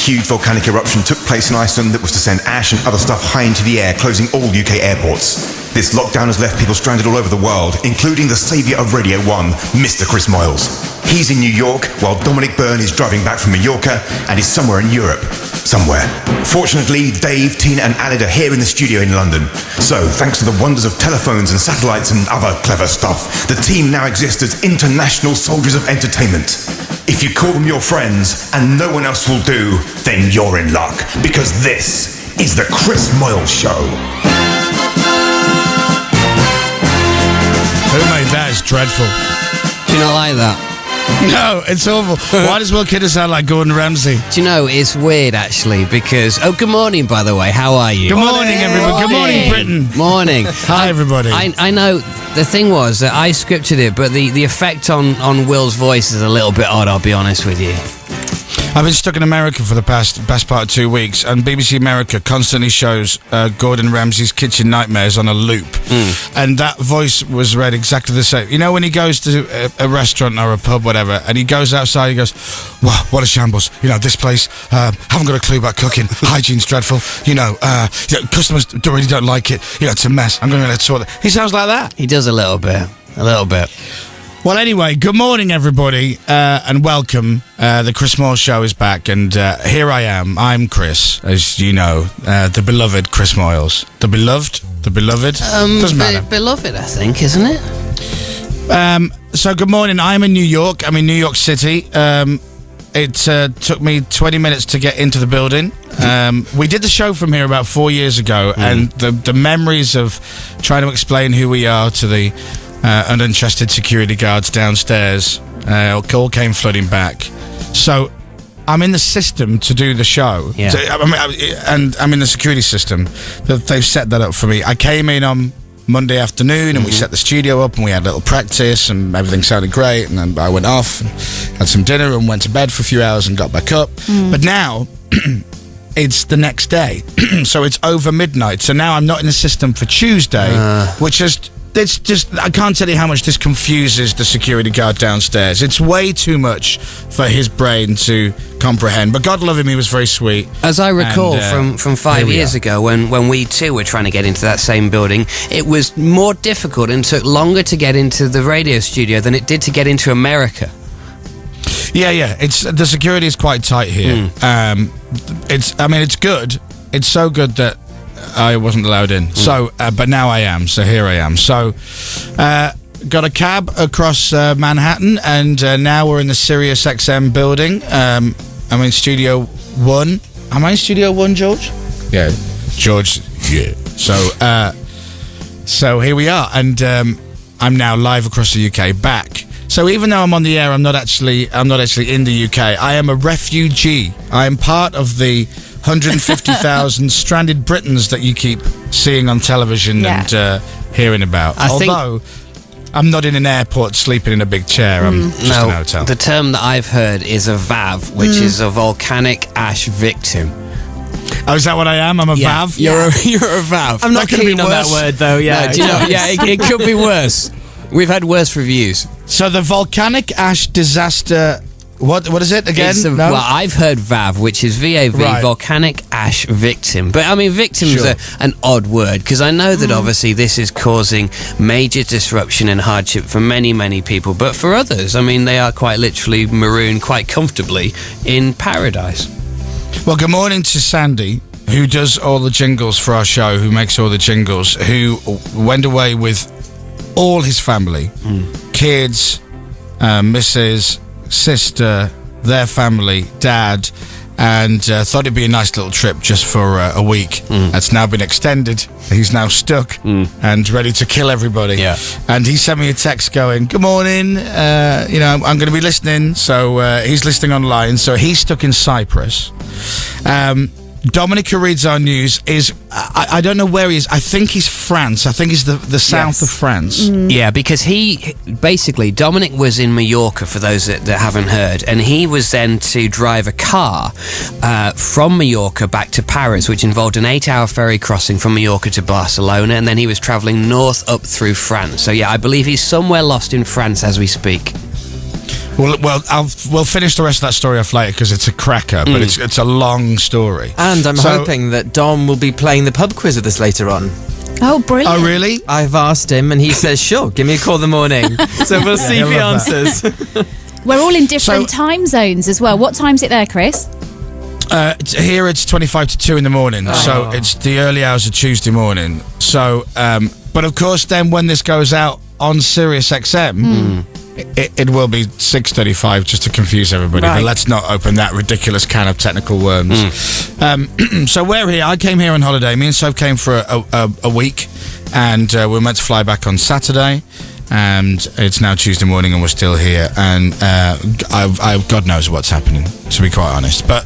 huge volcanic eruption took place in Iceland that was to send ash and other stuff high into the air, closing all UK airports. This lockdown has left people stranded all over the world, including the saviour of Radio 1, Mr. Chris Moyles. He's in New York, while Dominic Byrne is driving back from Mallorca and is somewhere in Europe. Somewhere. Fortunately, Dave, Tina and Alid are here in the studio in London. So, thanks to the wonders of telephones and satellites and other clever stuff, the team now exists as international soldiers of entertainment. If you call them your friends and no one else will do, then you're in luck, because this is the Chris Moyles Show. Who made that? It's dreadful. Do you not like that? No, it's awful. Why does Will Kidder sound like Gordon Ramsay? Do you know, it's weird actually because... Oh, good morning, by the way. How are you? Good morning, everybody. Good morning, Britain. Morning. Hi, everybody. I know the thing was that I scripted it, but the effect on Will's voice is a little bit odd, I'll be honest with you. I've been stuck in America for the best part of 2 weeks, and BBC America constantly shows Gordon Ramsay's Kitchen Nightmares on a loop. And that voice was read exactly the same. You know, when he goes to a restaurant or a pub, whatever, and he goes outside, he goes, wow, what a shambles. You know, this place, haven't got a clue about cooking. Hygiene's dreadful. You know, customers really don't like it. You know, it's a mess. I'm going to sort it. He sounds like that. He does a little bit. A little bit. Well, anyway, good morning, everybody, and welcome. The Chris Moyles Show is back, and here I am. I'm Chris, as you know, the beloved Chris Moyles. The beloved? Doesn't matter. Beloved, I think, isn't it? So, good morning. I'm in New York. I'm in New York City. It took me 20 minutes to get into the building. We did the show from here about 4 years ago, and the memories of trying to explain who we are to the uninterested security guards downstairs all came flooding back. So I'm in the system to do the show. Yeah. So, and I'm in the security system. They've set that up for me. I came in on Monday afternoon and we set the studio up and we had a little practice and everything sounded great, and then I went off and had some dinner and went to bed for a few hours and got back up. But now it's the next day. So it's over midnight. So now I'm not in the system for Tuesday, which is... It's just, I can't tell you how much this confuses the security guard downstairs. It's way too much for his brain to comprehend. But God love him, he was very sweet. As I recall from 5 years ago, when we too were trying to get into that same building, it was more difficult and took longer to get into the radio studio than it did to get into America. Yeah. It's the security is quite tight here. It's good. It's so good that I wasn't allowed in. So, but now I am. So here I am. So, got a cab across Manhattan, and now we're in the Sirius XM building. I'm in Studio 1. Am I in Studio 1, George? Yeah, George. Yeah. So here we are, and I'm now live across the UK, back. So even though I'm on the air, I'm not actually in the UK. I am a refugee. I am part of the 150,000 stranded Britons that you keep seeing on television and hearing about. Although I'm not in an airport sleeping in a big chair. I'm just in a hotel. The term that I've heard is a VAV, which is a volcanic ash victim. Oh, is that what I am? I'm a VAV? You're a VAV. I'm not keen on that word, though. Yeah, no, do you know? Yeah, it could be worse. We've had worse reviews. So the volcanic ash disaster. What is it again? Well, I've heard VAV, which is VAV, right. Volcanic ash victim. But I mean, victim is an odd word, because I know that obviously this is causing major disruption and hardship for many, many people. But for others, I mean, they are quite literally marooned quite comfortably in paradise. Well, good morning to Sandy, who does all the jingles for our show, who makes all the jingles, who went away with all his family, kids, Mrs., sister, their family, dad, and thought it'd be a nice little trip just for a week. That's now been extended. He's now stuck and ready to kill everybody. Yeah. And he sent me a text going, good morning, I'm going to be listening. So he's listening online. So he's stuck in Cyprus. Dominic, who reads our news, is... I don't know where he is. I think he's France. I think he's the south of France. Yeah, because Dominic was in Mallorca, for those that haven't heard, and he was then to drive a car from Mallorca back to Paris, which involved an 8-hour ferry crossing from Mallorca to Barcelona, and then he was travelling north up through France. So yeah, I believe he's somewhere lost in France as we speak. Well, we'll finish the rest of that story off later because it's a cracker, but it's a long story. And I'm hoping that Dom will be playing the pub quiz with us later on. Oh, brilliant. Oh, really? I've asked him and he says, sure, give me a call in the morning. So we'll see if he answers. We're all in different time zones as well. What time's it there, Chris? Here it's 25 to 2 in the morning, so it's the early hours of Tuesday morning. So, but of course, then when this goes out on Sirius XM, it will be 6:35, just to confuse everybody. Right. But let's not open that ridiculous can of technical worms. So we're here. I came here on holiday. Me and Soph came for a week, and we were meant to fly back on Saturday. And it's now Tuesday morning and we're still here, and God knows what's happening, to be quite honest, but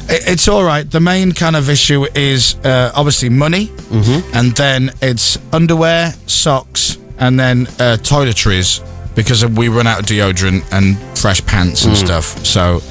it's all right. The main kind of issue is obviously money, and then it's underwear, socks, and then toiletries, because we run out of deodorant and fresh pants and stuff. So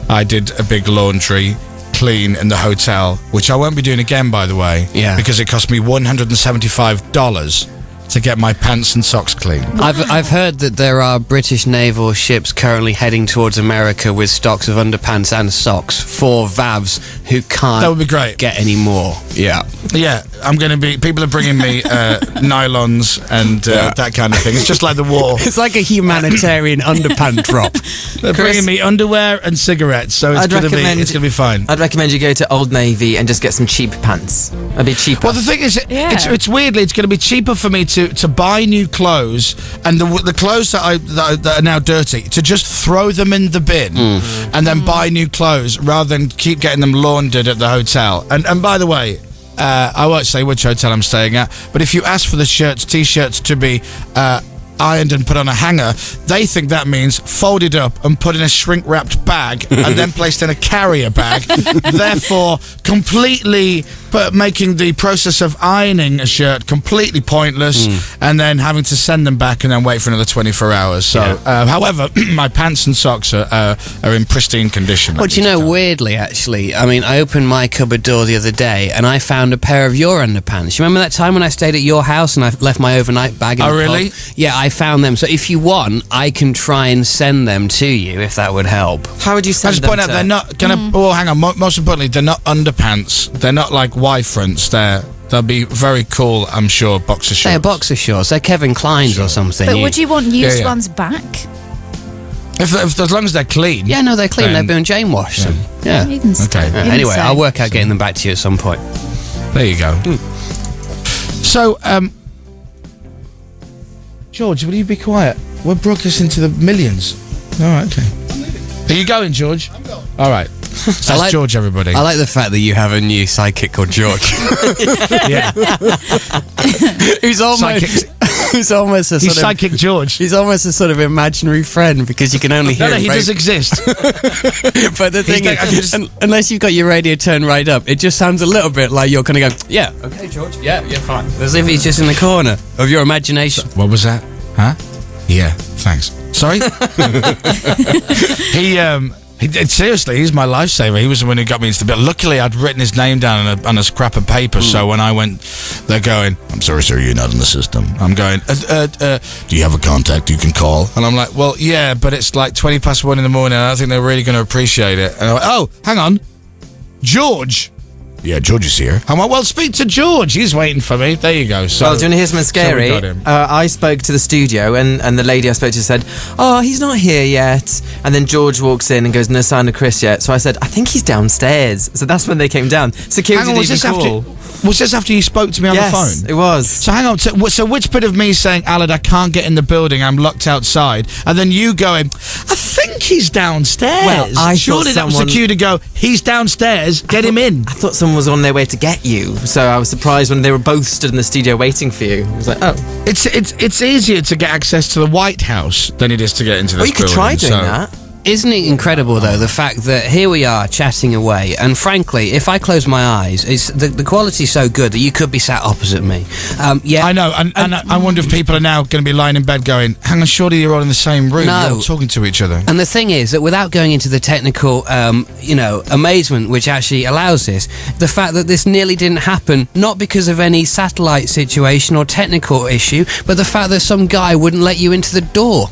I did a big laundry clean in the hotel, which I won't be doing again, by the way, because it cost me $175 to get my pants and socks clean. I've heard that there are British naval ships currently heading towards America with stocks of underpants and socks for Vavs who can't That would be great. get any more. Yeah. Yeah, I'm going to be... People are bringing me nylons and that kind of thing. It's just like the war. It's like a humanitarian underpant drop. They're Chris, bringing me underwear and cigarettes, so it's going to be fine. I'd recommend you go to Old Navy and just get some cheap pants. That'd be cheaper. Well, the thing is, it's weirdly, it's going to be cheaper for me to buy new clothes, and the clothes that are now dirty, to just throw them in the bin and then buy new clothes rather than keep getting them laundered at the hotel. And by the way, I won't say which hotel I'm staying at, but if you ask for the t-shirts to be ironed and put on a hanger, they think that means folded up and put in a shrink-wrapped bag and then placed in a carrier bag, therefore completely making the process of ironing a shirt completely pointless, and then having to send them back and then wait for another 24 hours. So, however, my pants and socks are in pristine condition. But you know, weirdly, actually, I mean, I opened my cupboard door the other day and I found a pair of your underpants. You remember that time when I stayed at your house and I left my overnight bag in the really? pub? Yeah, I found them. So if you want, I can try and send them to you, if that would help. How would you I send just them point out they're not gonna. Oh, hang on. Most importantly, they're not underpants. They're not like Y fronts. They'll be very cool, I'm sure. Boxer shorts. They're boxer shorts. They're Kevin Klein's or something. But would you want used Yeah. ones back? If as long as they're clean. Yeah, no, they're clean. Then- They've been Jane washed them. Yeah. You can Okay. you can Anyway, say. I'll work out getting them back to you at some point. There you go. So, George, will you be quiet? We're broadcasting to the millions. All right, okay. Are you going, George? I'm going. All right. That's George, everybody. I like the fact that you have a new sidekick called George. Yeah. Who's almost... Who's almost a He's sort of... Sidekick George. He's almost a sort of imaginary friend because you can only hear No, him he very- does exist. But the thing like- I is, just- unless you've got your radio turned right up, it just sounds a little bit like you're going to go, yeah, okay, George, yeah, fine. As if he's just in the corner of your imagination. What was that? Huh? Yeah, thanks. Sorry? Seriously, he's my lifesaver. He was the one who got me into the bit. Luckily, I'd written his name down on a scrap of paper, so when I went, they're going, I'm sorry, sir, you're not in the system. I'm going, do you have a contact you can call? And I'm like, well, yeah, but it's like 20 past 1 in the morning. I don't think they're really going to appreciate it. And I went, oh, hang on. George. Yeah, George is here. I'm like, well, speak to George. He's waiting for me. There you go. So, Well, do you want to hear something so we scary? got him. I spoke to the studio, and the lady I spoke to said, oh, he's not here yet. And then George walks in and goes, no sign of Chris yet. So I said, I think he's downstairs. So that's when they came down. Security Hang on, was didn't this even call. was this after you spoke to me on the phone? Yes, it was. So hang on, so which bit of me saying, Alad, I can't get in the building, I'm locked outside, and then you going, I think he's downstairs. Well, I Surely thought that was the someone- cue to go, he's downstairs, get him in. I thought someone was on their way to get you. So I was surprised when they were both stood in the studio waiting for you. I was like, oh. It's easier to get access to the White House than it is to get into this Well, you could building. try doing so- that. Isn't it incredible, though, the fact that here we are chatting away, and frankly, if I close my eyes, the quality's so good that you could be sat opposite me. Yeah, I know, and I wonder if people are now going to be lying in bed going, hang on, surely you're all in the same room, No. you're all talking to each other. And the thing is that without going into the technical, amazement which actually allows this, the fact that this nearly didn't happen, not because of any satellite situation or technical issue, but the fact that some guy wouldn't let you into the door.